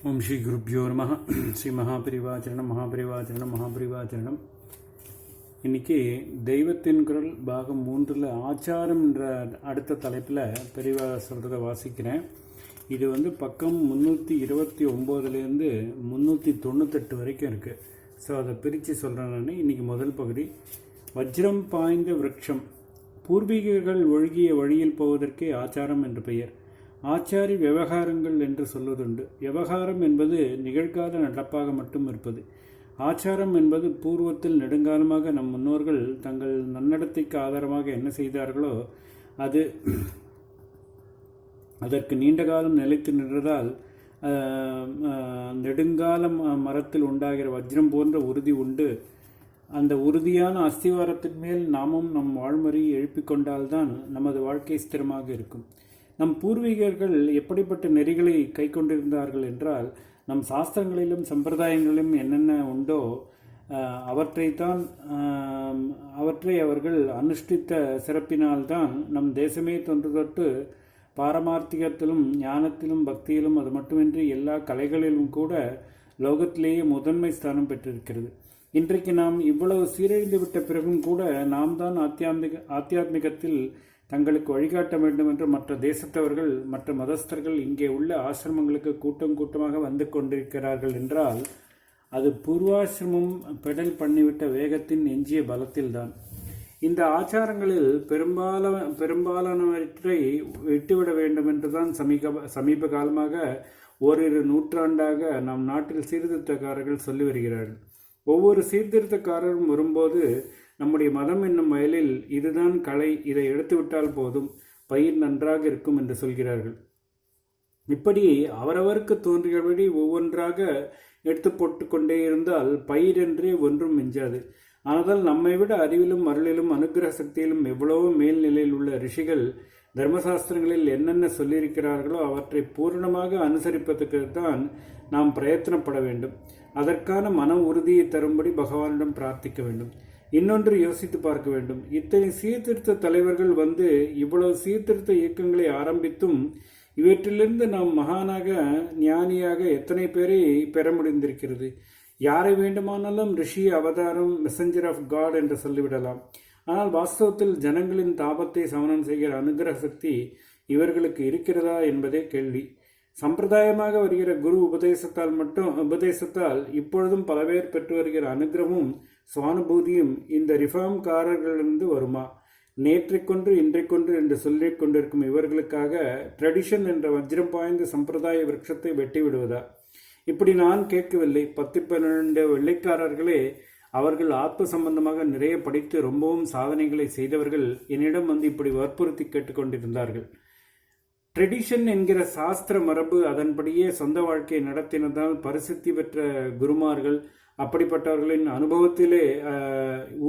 ஓம் ஸ்ரீ குருப்யோ நமः. ஸ்ரீ மகாபரிவாச்சரணம் மகாபரிவாச்சரணம் மகாபரிவாச்சரணம். இன்றைக்கி தெய்வத்தின் குரல் பாகம் 3 ஆச்சாரம் என்ற அடுத்த தலைப்பில் பெரிவா சொல்கிறத வாசிக்கிறேன். இது பக்கம் 329லேருந்து 398 வரைக்கும் இருக்குது. ஸோ அதை பிரித்து சொல்கிறேன் நான். இன்றைக்கி முதல் பகுதி, வஜ்ரம் பாய்ந்த விருட்சம். பூர்வீகர்கள் ஒழுகிய வழியில் போவதற்கே ஆச்சாரம் என்று பெயர். ஆச்சாரி விவகாரங்கள் என்று சொல்வதுண்டு. விவகாரம் என்பது நிகழ்கால நடப்பாக மட்டும் இருப்பது. ஆச்சாரம் என்பது பூர்வத்தில் நெடுங்காலமாக நம் முன்னோர்கள் தங்கள் நன்னடத்தைக்கு ஆதாரமாக என்ன செய்தார்களோ அது அதற்கு நீண்ட காலம் நிலைத்து நின்றதால் நெடுங்கால மரத்தில் உண்டாகிற வஜ்ரம் போன்ற உறுதி உண்டு. அந்த உறுதியான அஸ்திவாரத்தின் மேல் நாமும் நம் வாழ்முறையை எழுப்பிக்கொண்டால்தான் நமது வாழ்க்கை ஸ்திரமாக இருக்கும். நம் பூர்வீகர்கள் எப்படிப்பட்ட நெறிகளை கை கொண்டிருந்தார்கள் என்றால், நம் சாஸ்திரங்களிலும் சம்பிரதாயங்களிலும் என்னென்ன உண்டோ அவற்றை அவர்கள் அனுஷ்டித்த சிறப்பினால்தான் நம் தேசமே தொன்று தொட்டு பாரமார்த்திகத்திலும் ஞானத்திலும் பக்தியிலும் அது மட்டுமின்றி எல்லா கலைகளிலும் கூட லோகத்திலேயே முதன்மை ஸ்தானம் பெற்றிருக்கிறது. இன்றைக்கு நாம் இவ்வளவு சீரழிந்து விட்ட பிறகும் கூட நாம் தான் ஆத்தியாத்மிகத்தில் தங்களுக்கு வழிகாட்ட வேண்டும் என்று மற்ற தேசத்தவர்கள் மற்ற மதஸ்தர்கள் இங்கே உள்ள ஆசிரமங்களுக்கு கூட்டம் கூட்டமாக வந்து கொண்டிருக்கிறார்கள் என்றால் அது பூர்வாசிரமம் பெடல் பண்ணிவிட்ட வேகத்தின் எஞ்சிய பலத்தில்தான். இந்த ஆச்சாரங்களில் பெரும்பாலானவற்றை விட்டுவிட வேண்டும் என்றுதான் சமீப காலமாக ஓரிரு நூற்றாண்டாக நம் நாட்டில் சீர்திருத்தக்காரர்கள் சொல்லி வருகிறார்கள். ஒவ்வொரு சீர்திருத்தக்காரரும் வரும்போது நம்முடைய மதம் என்னும் வயலில் இதுதான் கலை, இதை எடுத்துவிட்டால் போதும், பயிர் நன்றாக இருக்கும் என்று சொல்கிறார்கள். இப்படி அவரவருக்கு தோன்றியபடி ஒவ்வொன்றாக எடுத்து போட்டு கொண்டே இருந்தால் பயிர் என்றே ஒன்றும் மிஞ்சாது. ஆனால் நம்மை விட அறிவிலும் அருளிலும் அனுகிரக சக்தியிலும் எவ்வளவோ மேல்நிலையில் உள்ள ரிஷிகள் தர்மசாஸ்திரங்களில் என்னென்ன சொல்லியிருக்கிறார்களோ அவற்றை பூர்ணமாக அனுசரிப்பதற்கு தான் நாம் பிரயத்தனப்பட வேண்டும். அதற்கான மன உறுதியை தரும்படி பகவானிடம் பிரார்த்திக்க வேண்டும். இன்னொன்று யோசித்து பார்க்க வேண்டும். இத்தனை சீர்திருத்த தலைவர்கள் இவ்வளவு சீர்திருத்த இயக்கங்களை ஆரம்பித்தும் இவற்றிலிருந்து நாம் மகானாக ஞானியாக எத்தனை பேரை பெற முடிந்திருக்கிறது. யாரை வேண்டுமானாலும் ரிஷி, அவதாரம், மெசஞ்சர் ஆஃப் காட் என்று சொல்லிவிடலாம். ஆனால் வாஸ்தவத்தில் ஜனங்களின் தாபத்தை சமனம் செய்கிற அனுகிரக சக்தி இவர்களுக்கு இருக்கிறதா என்பதே கேள்வி. சம்பிரதாயமாக வருகிற குரு உபதேசத்தால் இப்பொழுதும் பல பேர் பெற்று வருகிற அனுகிரகமும் சுவானுபூதியும் இந்த ரிஃபார்ம்காரர்களிலிருந்து வருமா? நேற்றைக்கொன்று இன்றைக்கொன்று என்று சொல்லிக் கொண்டிருக்கும் இவர்களுக்காக ட்ரெடிஷன் என்ற வஜ்ரம் பாய்ந்த சம்பிரதாய விருட்சத்தை வெட்டி விடுவதா? இப்படி நான் கேட்கவில்லை. 10-12 வெள்ளைக்காரர்களே அவர்கள் ஆத்ம சம்பந்தமாக நிறைய படித்து ரொம்பவும் சாதனைகளை செய்தவர்கள் என்னிடம் இப்படி வற்புறுத்தி கேட்டுக்கொண்டிருந்தார்கள். ட்ரெடிஷன் என்கிற சாஸ்திர மரபு அதன்படியே சொந்த வாழ்க்கையை நடத்தினதால் பரிசுத்தி பெற்ற குருமார்கள், அப்படிப்பட்டவர்களின் அனுபவத்திலே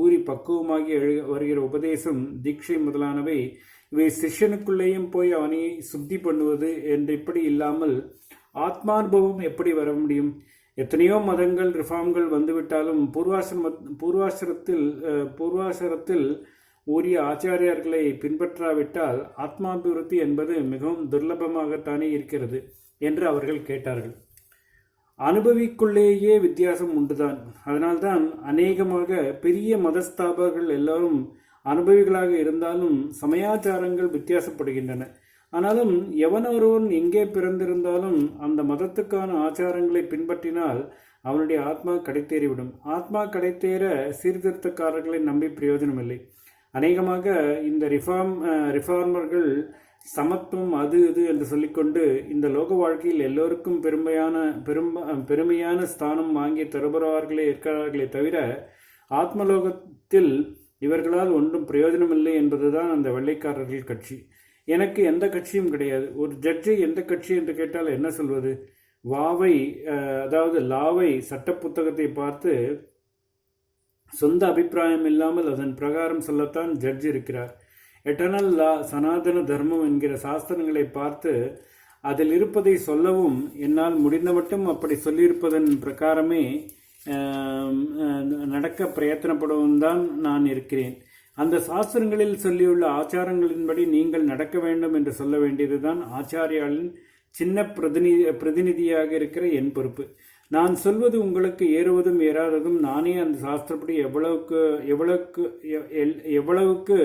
ஊறி பக்குவமாகி வருகிற உபதேசம், தீட்சை முதலானவை இவை சிஷ்யனுக்குள்ளேயும் போய் அவனை சுத்தி பண்ணுவது என்று இப்படி இல்லாமல் ஆத்மானுபவம் எப்படி வர முடியும்? எத்தனையோ மதங்கள், ரிஃபார்ம்கள் வந்துவிட்டாலும் பூர்வாசரத்தில் உரிய ஆச்சாரியர்களை பின்பற்றாவிட்டால் ஆத்மாபிவிருத்தி என்பது மிகவும் துர்லபமாகத்தானே இருக்கிறது என்று அவர்கள் கேட்டார்கள். அனுபவிக்குள்ளேயே வித்தியாசம் உண்டுதான். அதனால்தான் அநேகமாக பெரிய மதஸ்தாபகர்கள் எல்லாரும் அனுபவிகளாக இருந்தாலும் சமயாச்சாரங்கள் வித்தியாசப்படுகின்றன. ஆனாலும் எவனொருவன் எங்கே பிறந்திருந்தாலும் அந்த மதத்துக்கான ஆச்சாரங்களை பின்பற்றினால் அவனுடைய ஆத்மா கடைத்தேறிவிடும். ஆத்மா கடைத்தேற சீர்திருத்தக்காரர்களை நம்பி பிரயோஜனமில்லை. அநேகமாக இந்த ரிஃபார்மர்கள் சமத்துவம் அது இது என்று சொல்லிக்கொண்டு இந்த லோக வாழ்க்கையில் எல்லோருக்கும் பெருமையான ஸ்தானம் வாங்கி தருபவர்களே இருக்கிறார்களே தவிர ஆத்மலோகத்தில் இவர்களால் ஒன்றும் பிரயோஜனமில்லை என்பதுதான் அந்த வெள்ளைக்காரர்கள் கட்சி. எனக்கு எந்த கட்சியும் கிடையாது. ஒரு ஜட்ஜை எந்த கட்சி என்று கேட்டால் என்ன சொல்வது? லாவை சட்ட புத்தகத்தை பார்த்து சொந்த அபிப்பிராயம் இல்லாமல் அதன் பிரகாரம் சொல்லத்தான் ஜட்ஜ் இருக்கிறார். எட்டர்னல் லா, சனாதன தர்மம் என்கிற சாஸ்திரங்களை பார்த்து அதில் இருப்பதை சொல்லவும் என்னால் முடிந்த மட்டும் அப்படி சொல்லியிருப்பதன் பிரகாரமே நடக்க பிரயத்தனப்படவும் தான் நான் இருக்கிறேன். அந்த சாஸ்திரங்களில் சொல்லியுள்ள ஆச்சாரங்களின்படி நீங்கள் நடக்க வேண்டும் என்று சொல்ல வேண்டியதுதான் ஆச்சாரியாளின் சின்ன பிரதிநிதியாக இருக்கிற என் பொறுப்பு. நான் சொல்வது உங்களுக்கு ஏறுவதும் ஏறாததும் நானே அந்த சாஸ்திரப்படி எவ்வளவுக்கு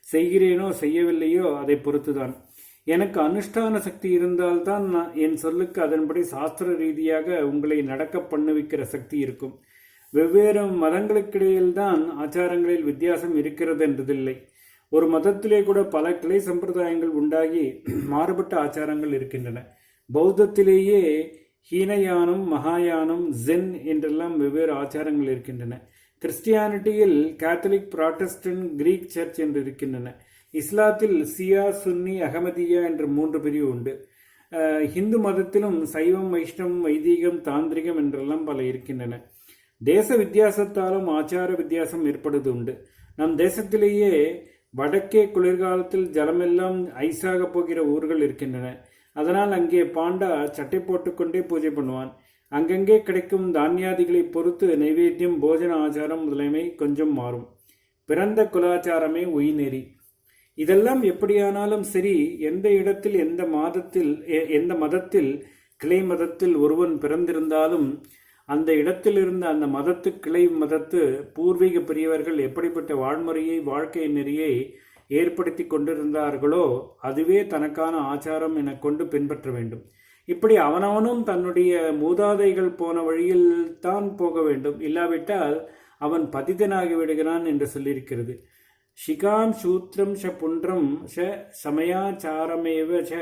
செய்கிறேனோ செய்யவில்லையோ அதை பொறுத்துதான். எனக்கு அனுஷ்டான சக்தி இருந்தால்தான் என் சொல்லுக்கு அதன்படி சாஸ்திர ரீதியாக உங்களை நடக்க பண்ணுவிக்கிற சக்தி இருக்கும். வெவ்வேறு மதங்களுக்கிடையில்தான் ஆச்சாரங்களில் வித்தியாசம் இருக்கிறது என்றதில்லை. ஒரு மதத்திலே கூட பல கிளை சம்பிரதாயங்கள் உண்டாகி மாறுபட்ட ஆச்சாரங்கள் இருக்கின்றன. பௌத்தத்திலேயே ஹீனயானம், மகாயானம், ஜென் என்றெல்லாம் வெவ்வேறு ஆச்சாரங்கள் இருக்கின்றன. கிறிஸ்டியானிட்டியில் கேத்தலிக், புராட்டஸ்டன்ட், கிரீக் சர்ச் என்று இருக்கின்றன. இஸ்லாத்தில் சியா, சுன்னி, அகமதியா என்று 3 பிரிவு உண்டு. ஹிந்து மதத்திலும் சைவம், வைஷ்ணவம், வைதீகம், தாந்திரிகம் என்றெல்லாம் பல இருக்கின்றன. தேச வித்தியாசத்தாலும் ஆச்சார வித்தியாசம் ஏற்படுவது உண்டு. நம் தேசத்திலேயே வடக்கே குளிர்காலத்தில் ஜலமெல்லாம் ஐஸாக போகிற ஊர்கள் இருக்கின்றன. அதனால் அங்கே பாண்டா சட்டை போட்டுக்கொண்டே பூஜை பண்ணுவான். அங்கங்கே கிடைக்கும் தானியாதிகளை பொறுத்து நைவேத்தியம், போஜன ஆச்சாரம் முதலைமை கொஞ்சம் மாறும். பிறந்த குலாச்சாரமே உயிர்நெறி. இதெல்லாம் எப்படியானாலும் சரி, எந்த இடத்தில் எந்த மதத்தில் கிளை மதத்தில் ஒருவன் பிறந்திருந்தாலும் அந்த இடத்திலிருந்த அந்த மதத்து கிளை மதத்து பூர்வீக பெரியவர்கள் எப்படிப்பட்ட வாழ்முறையை, வாழ்க்கை நெறியை ஏற்படுத்தி கொண்டிருந்தார்களோ அதுவே தனக்கான ஆச்சாரம் என கொண்டு பின்பற்ற வேண்டும். இப்படி அவனவனும் தன்னுடைய மூதாதைகள் போன வழியில் தான் போக வேண்டும். இல்லாவிட்டால் அவன் பதிதனாகி விடுகிறான் என்று சொல்லியிருக்கிறது. ஷிகாம் சூத்திரம் ஷ புன்றம் ஷ சமயாச்சாரமேவ ச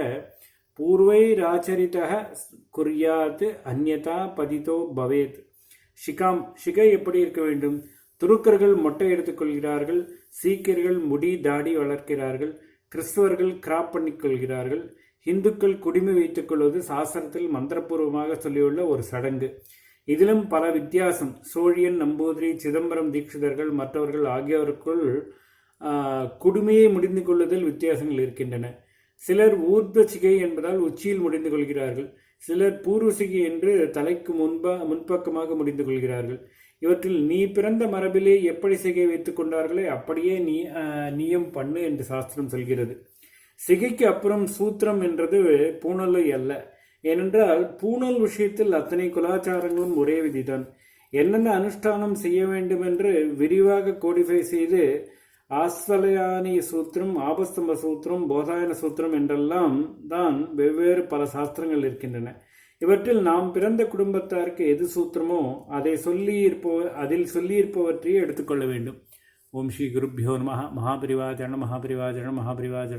பூர்வைராச்சரிதः குர்யாத் அந்யதா பதிதோ பவேத். ஷிகை எப்படி இருக்க வேண்டும்? துருக்கர்கள் மொட்டை எடுத்துக்கொள்கிறார்கள், சீக்கியர்கள் முடி தாடி வளர்க்கிறார்கள், கிறிஸ்தவர்கள் கிராப் பண்ணிக்கொள்கிறார்கள், இந்துக்கள் குடிமை வைத்துக் கொள்வது சாஸ்திரத்தில் மந்திரபூர்வமாக சொல்லியுள்ள ஒரு சடங்கு. இதிலும் பல வித்தியாசம். சோழியன், நம்பூதிரி, சிதம்பரம் தீட்சிதர்கள் மற்றவர்கள் ஆகியோருக்குள் குடுமையை முடிந்து கொள்வதில் வித்தியாசங்கள் இருக்கின்றன. சிலர் ஊர்த சிகை என்பதால் உச்சியில் முடிந்து கொள்கிறார்கள். சிலர் பூர்வ சிகை என்று தலைக்கு முன்பக்கமாக முடிந்து கொள்கிறார்கள். இவற்றில் நீ பிறந்த மரபிலே எப்படி சிகை வைத்துக் கொண்டார்களே அப்படியே நீயும் பண்ணு என்று சாஸ்திரம் சொல்கிறது. சிகைக்கு அப்புறம் சூத்திரம் என்றது பூணலை அல்ல. ஏனென்றால் பூணல் விஷயத்தில் அத்தனை குலாச்சாரங்களும் ஒரே விதிதான். என்னென்ன அனுஷ்டானம் செய்ய வேண்டும் என்று விரிவாக கோடிஃபை செய்து ஆஸ்வலயானி சூத்திரம், ஆபஸ்தம்ப சூத்திரம், போதாயன சூத்திரம் என்றெல்லாம் தான் வெவ்வேறு பல சாஸ்திரங்கள் இருக்கின்றன. இவற்றில் நாம் பிறந்த குடும்பத்தாருக்கு எது சூத்திரமோ அதில் சொல்லியிருப்பவற்றையே எடுத்துக்கொள்ள வேண்டும். ஓம் ஸ்ரீ குருப்யோ நமः. மகாபரிவாஜன மகாபரிவாஜன மகாபரிவாஜன.